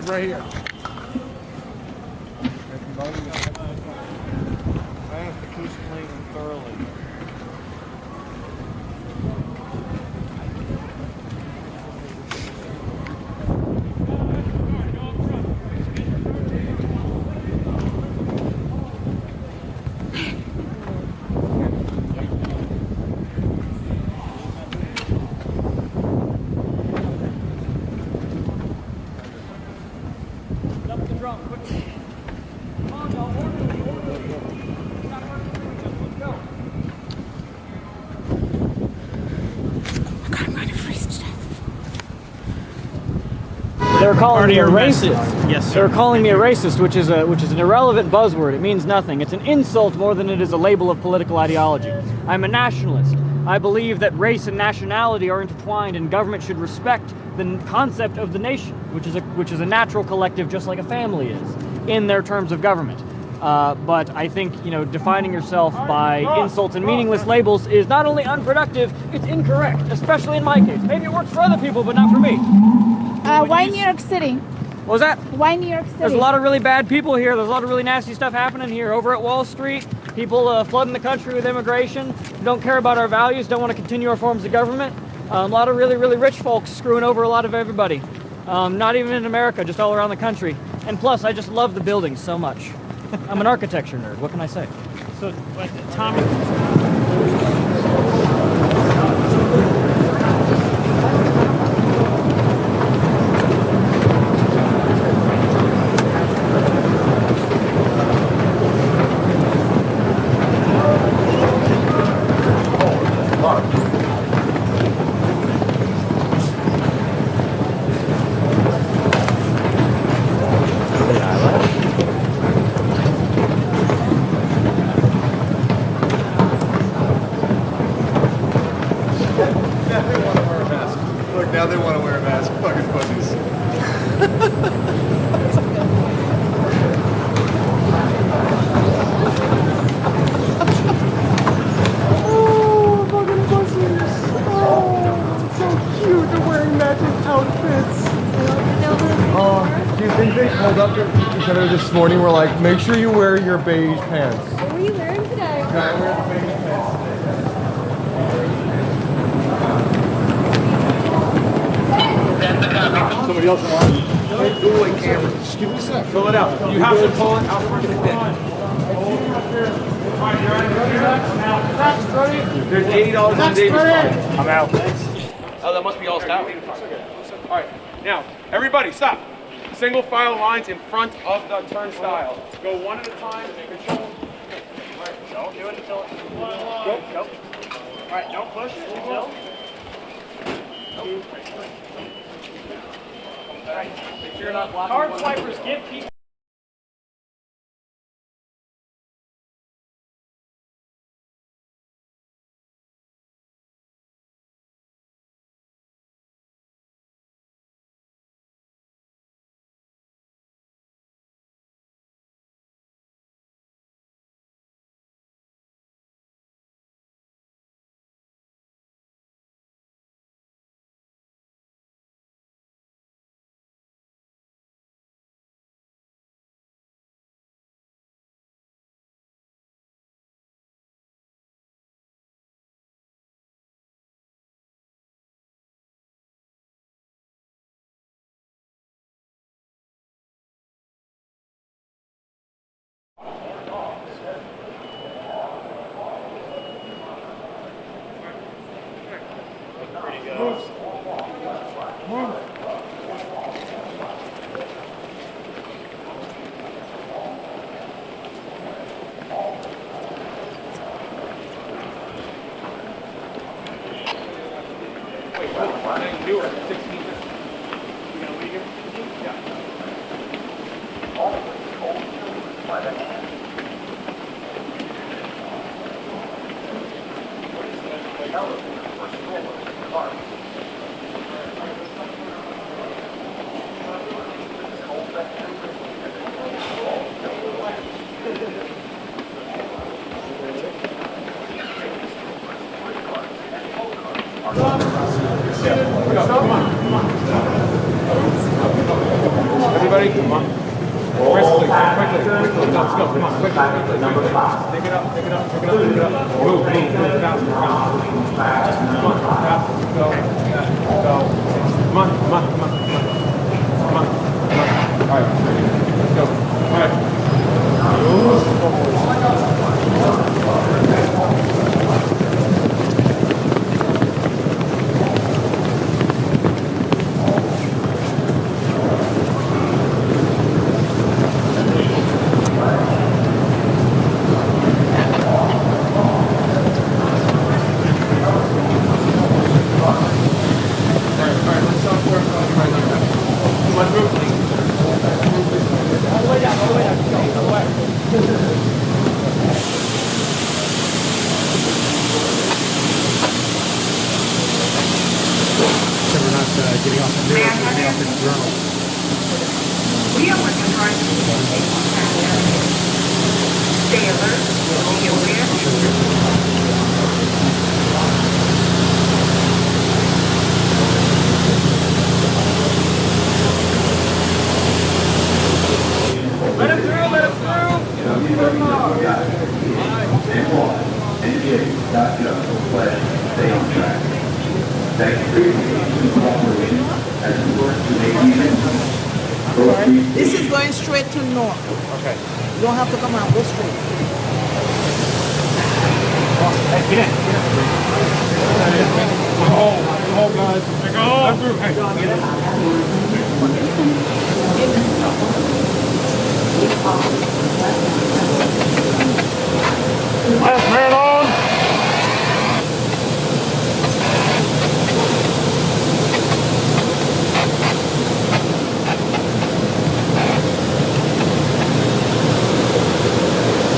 Right here. I have to keep cleaning thoroughly. They're calling me a racist. Yes, sir. They're calling me a racist, which is an irrelevant buzzword. It means nothing. It's an insult more than it is a label of political ideology. I'm a nationalist. I believe that race and nationality are intertwined, and government should respect the concept of the nation, which is a natural collective, just like a family is, in their terms of government. But I think, defining yourself by insults and meaningless labels is not only unproductive, it's incorrect, especially in my case. Maybe it works for other people, but not for me. Why New York City? What was that? Why New York City? There's a lot of really bad people here. There's a lot of really nasty stuff happening here. Over at Wall Street, people flooding the country with immigration, don't care about our values, don't want to continue our forms of government. A lot of really, really rich folks screwing over a lot of everybody. Not even in America, just all around the country. And plus, I just love the buildings so much. I'm an architecture nerd. What can I say? So, Tommy. Now they want to wear a mask. Fucking pussies. Oh, fucking pussies. Oh, so cute. They're wearing matching outfits. Oh, do you think they called up each other this morning? We're like, make sure you wear your beige pants. What were you wearing today? Can I wear the beige pants? Somebody else wants it. Dueling cameras. Just give me a sec. Fill it out. You have to pull it out front of the pit. There's $80 on Davis. I'm out. Oh, that must be all staff. All right, now, everybody stop. Single file lines in front of the turnstile. Go one at a time, control. All right, don't do it until it's go. All right, don't push until. All right, make sure you're not blocking. Card swipers give people. Everybody, come on. Quickly, let's go, come on, quickly. Pick it up. Move, fast. Come on, fast, go. Come on. All right, let's go. All right. This is going straight to north. Okay. You don't have to come around. Go straight. Hey, get in. Oh, guys. Hey, John, get in. last man on.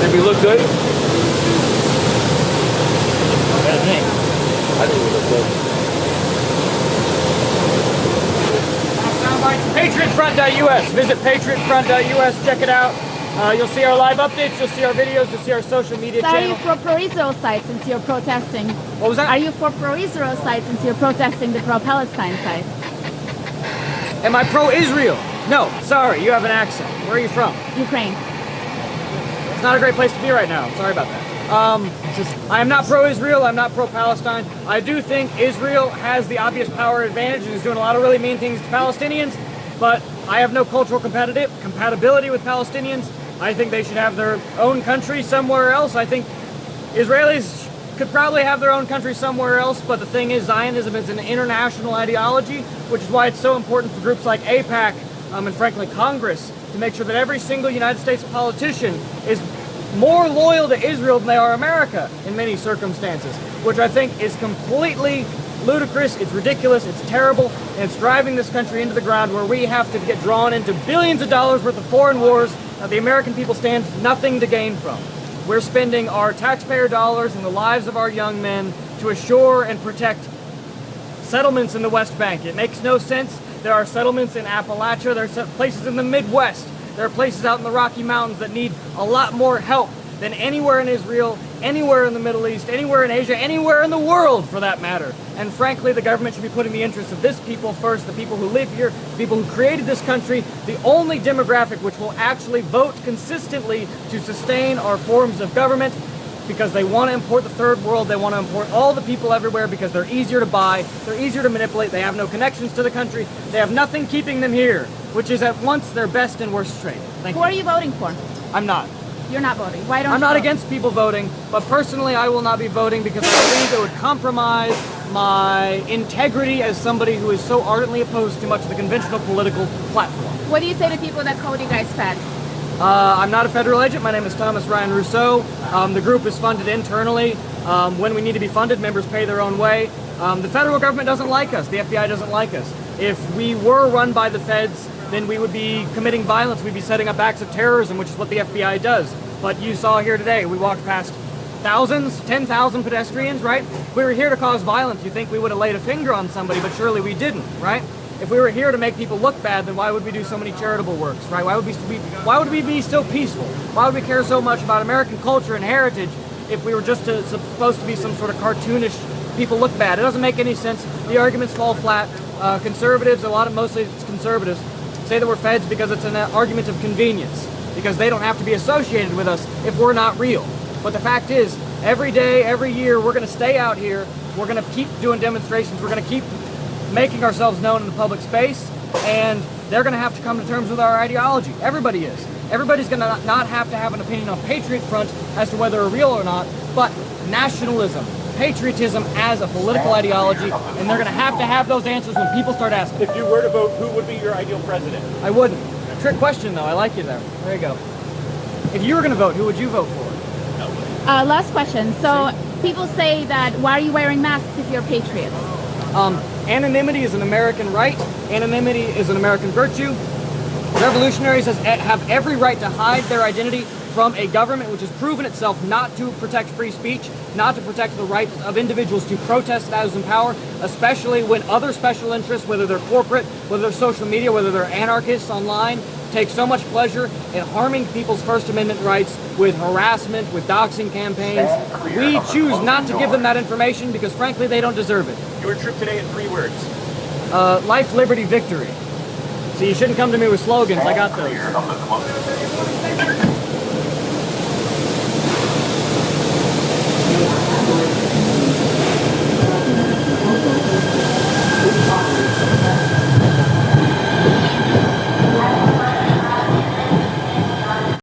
Did we look good? Better than me. I think we look good. PatriotFront.us. Visit PatriotFront.us. Check it out. You'll see our live updates. You'll see our videos. You'll see our social media So are channel. you for pro-Israel side since you're protesting? What was that? Are you for pro-Israel side since you're protesting the pro-Palestine side? Am I pro-Israel? No. Sorry, you have an accent. Where are you from? Ukraine. It's not a great place to be right now. Sorry about that. I am not pro-Israel. I'm not pro-Palestine. I do think Israel has the obvious power advantage and is doing a lot of really mean things to Palestinians, but I have no cultural compatibility with Palestinians. I think they should have their own country somewhere else. I think Israelis could probably have their own country somewhere else, but the thing is, Zionism is an international ideology, which is why it's so important for groups like AIPAC and frankly Congress to make sure that every single United States politician is more loyal to Israel than they are America in many circumstances, which I think is completely ludicrous, it's ridiculous, it's terrible, and it's driving this country into the ground where we have to get drawn into billions of dollars worth of foreign wars that the American people stand nothing to gain from. We're spending our taxpayer dollars and the lives of our young men to assure and protect settlements in the West Bank. It makes no sense. There are settlements in Appalachia, there are places in the Midwest, there are places out in the Rocky Mountains that need a lot more help than anywhere in Israel, anywhere in the Middle East, anywhere in Asia, anywhere in the world for that matter. And frankly, the government should be putting the interests of this people first, the people who live here, the people who created this country, the only demographic which will actually vote consistently to sustain our forms of government, because they want to import the third world, they want to import all the people everywhere because they're easier to buy, they're easier to manipulate, they have no connections to the country, they have nothing keeping them here, which is at once their best and worst trait. Thank Who you. are you voting for? I'm not. You're not voting. Why don't I'm you not vote? against people voting, but personally I will not be voting because I believe it would compromise my integrity as somebody who is so ardently opposed to much of the conventional political platform. What do you say to people that call you guys fat? I'm not a federal agent. My name is Thomas Ryan Rousseau. The group is funded internally. When we need to be funded, members pay their own way. The federal government doesn't like us. The FBI doesn't like us. If we were run by the feds, then we would be committing violence. We'd be setting up acts of terrorism, which is what the FBI does. But you saw here today, we walked past thousands, 10,000 pedestrians, right? If we were here to cause violence, you think we would have laid a finger on somebody, but surely we didn't, right? If we were here to make people look bad, then why would we do so many charitable works, right? Why would we be so peaceful? Why would we care so much about American culture and heritage if we were just supposed to be some sort of cartoonish people look bad. It doesn't make any sense. The arguments fall flat. Conservatives, mostly it's conservatives, say that we're feds because it's an argument of convenience, because they don't have to be associated with us if we're not real. But the fact is, every day, every year, we're going to stay out here, we're going to keep doing demonstrations, we're going to keep making ourselves known in the public space, and they're going to have to come to terms with our ideology. Everybody is. Everybody's going to not have to have an opinion on Patriot Front as to whether they're real or not, but nationalism, patriotism as a political ideology, and they're going to have those answers when people start asking. If you were to vote, who would be your ideal president? I wouldn't. Trick question, though. I like you there. There you go. If you were going to vote, who would you vote for? Last question. So people say that why are you wearing masks if you're patriots? Anonymity is an American right. Anonymity is an American virtue. Revolutionaries have every right to hide their identity from a government which has proven itself not to protect free speech, not to protect the right of individuals to protest those in power, especially when other special interests, whether they're corporate, whether they're social media, whether they're anarchists online, take so much pleasure in harming people's First Amendment rights with harassment, with doxing campaigns. We choose not to give them that information because, frankly, they don't deserve it. Your trip today in 3 words. Life, liberty, victory. So you shouldn't come to me with slogans. I got those.